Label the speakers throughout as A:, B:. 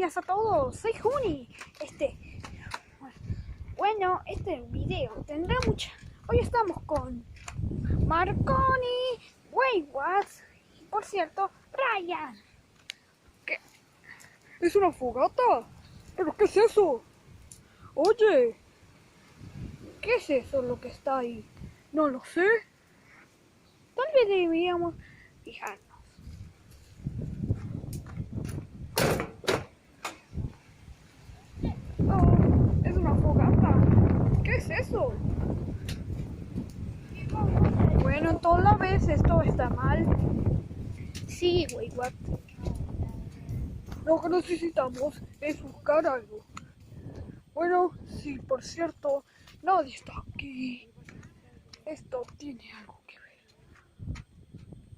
A: días a todos, soy Juni. Bueno, este video tendrá mucha. Hoy estamos con Marconi, Wayward y por cierto, Ryan.
B: ¿Qué? ¿Es una fogata? ¿Pero qué es eso? Oye, ¿qué es eso lo que está ahí? No lo sé.
A: Tal vez deberíamos fijarnos.
B: No, es una fogata. ¿Qué es eso? Bueno, entonces la vez esto está mal.
A: Sí, Wayward.
B: Lo que necesitamos es buscar algo. Bueno, sí, por cierto, nadie está aquí. Esto tiene algo que ver.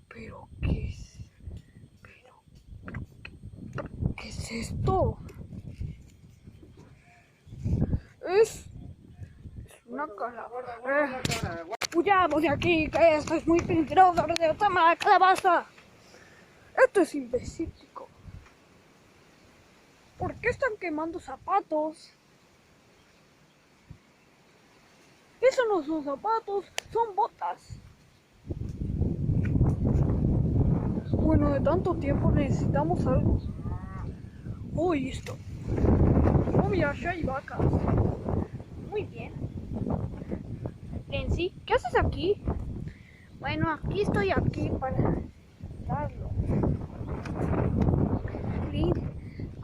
B: ¿Pero qué es? ¿Qué es esto? Es una calavera.
A: Huyamos de aquí, que esto es muy peligroso. Toma la calabaza.
B: Esto es imbecílico. ¿Por qué están quemando zapatos? Eso no son zapatos, son botas. Bueno, de tanto tiempo necesitamos algo. Uy, esto. Oh, mira, allá hay vacas.
A: Muy bien. Nancy, ¿qué haces aquí? Bueno, aquí estoy aquí para darlo.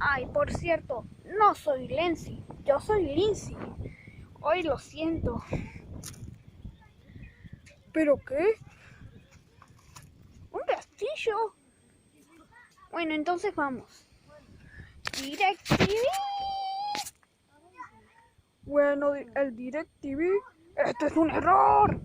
A: Ay, por cierto, no soy Lindsay, yo soy Lindsay. Hoy lo siento.
B: ¿Pero qué?
A: Un castillo. Bueno, entonces vamos. DirecTV.
B: Bueno, el DirecTV. ¡Esto es un error!